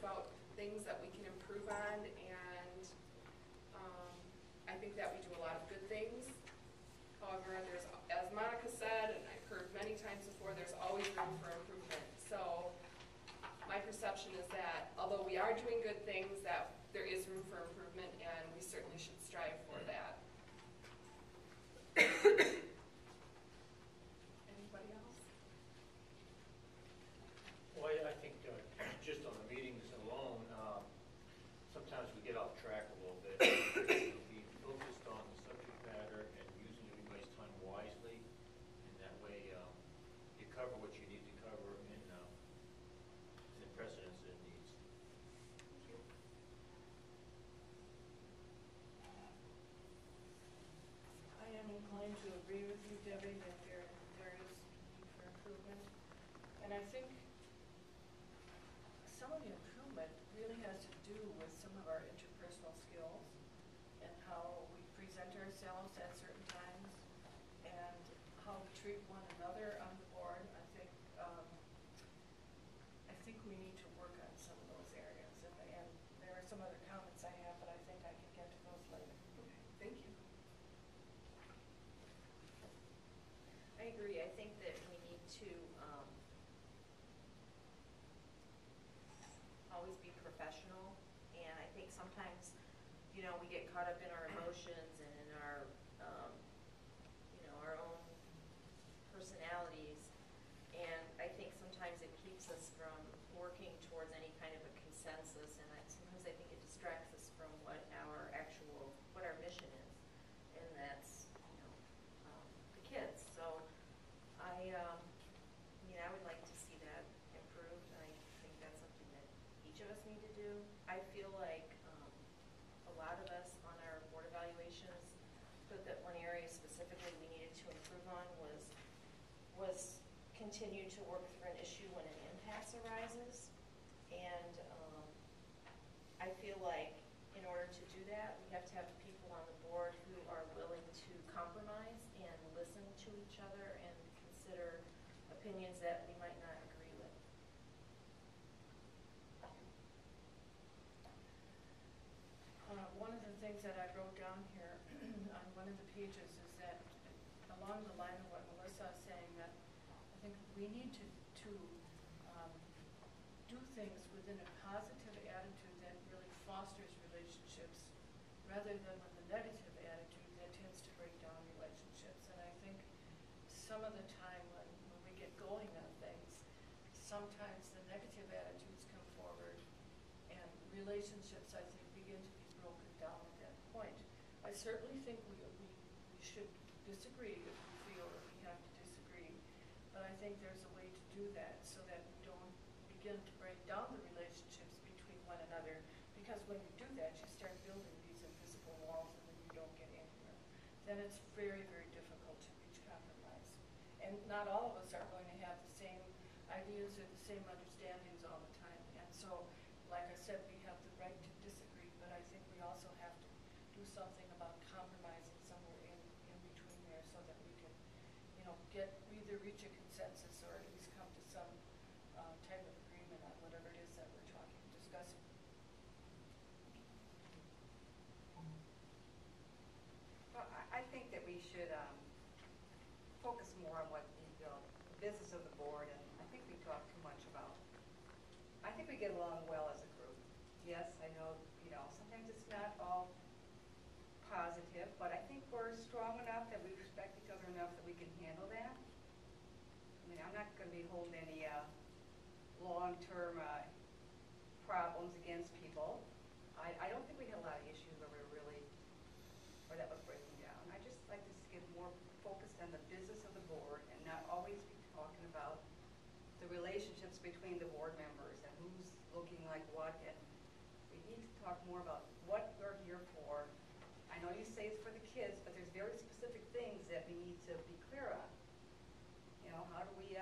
about things that we can improve on, and I think that we do a lot of good things. However, there's, as Monica said, and I've heard many times before, there's always room for improvement. So my perception is that although we are doing good things, that there is room for improvement, and we certainly should strive for that. Anybody else? Well, I think just on the meetings alone, sometimes we get off track a little bit. Be focused on the subject matter and using everybody's time wisely, and that way you cover what you need to cover in the precedence it needs. Thank you. I am inclined to agree with you, Debbie, that there is need for improvement. And I think some of the improvement really has to do with some of our interpersonal skills and how we present ourselves at certain times and how we treat one another on the board. I think we need to work on some of those areas. And there are some other comments I have, but I think I can get to those later. Okay, thank you. I agree. I think that we need to always be professional, and I think sometimes, you know, we get caught up in our emotions and in our, you know, our own personalities, and I think sometimes it keeps us from working towards any kind of a consensus, and sometimes I think it distracts us from what our mission is, and that's, you know, the kids. So I mean, I would like to see that improved, and I think that's something that each of us need to do. I feel like a lot of us on our board evaluations put that one area specifically we needed to improve on was continue to work through an issue when an impasse arises. And I feel like in order to do that, we have to have people on the board who are willing to compromise and listen to each other and consider opinions that we might not agree with. One of the things that I wrote down here on one of the pages is that along the line of what Melissa is saying, that I think we need to do things within a positive attitude that really fosters relationships rather than with a negative attitude that tends to break down relationships. And I think some of the time when we get going on things, sometimes the negative attitudes come forward and relationships, I think, begin to be broken down at that point. I certainly think we should disagree if we feel that we have to disagree, but I think there's a way to do that so that we don't begin to break down the relationships between one another, because when you do that, you start building these invisible walls and then you don't get anywhere. Then it's very, very difficult to reach compromise. And not all of us are going to have the same ideas or the same understandings all the time. And so, like I said, we have the right to disagree, but I think we also have to do something about compromising somewhere in between there so that we can, you know, either reach a consensus or at least come to some type of agreement on whatever it is that we're discussing. Well, I think that we should focus more on what the business of the board, and I think we talk too much about. I think we get along well as a group. Yes, I know, you know, sometimes it's not all positive, but I think we're strong enough that we respect each other enough that we can handle that. I mean, I'm not going to be holding any long-term problems against people. I don't think we had a lot of issues where we really, or that was breaking down. I just like to get more focused on the business of the board and not always be talking about the relationships between the board members and who's looking like what. And we need to talk more about what we're here for. I know you say it's for the kids, but there's very specific things that we need to be clear on. You know, how do we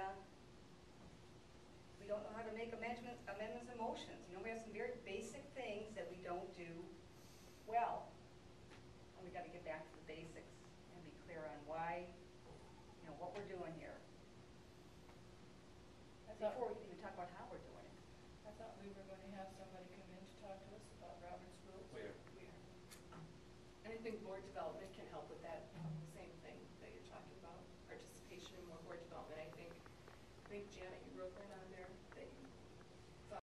don't know how to make amendments and motions. You know, we have some very basic things that we don't do well. And we got to get back to the basics and be clear on why, you know, what we're doing here. Before we can even talk about how we're doing it. I thought we were going to have somebody think board development can help with that same thing that you're talking about, participation in more board development. I think Janet, you wrote that on there.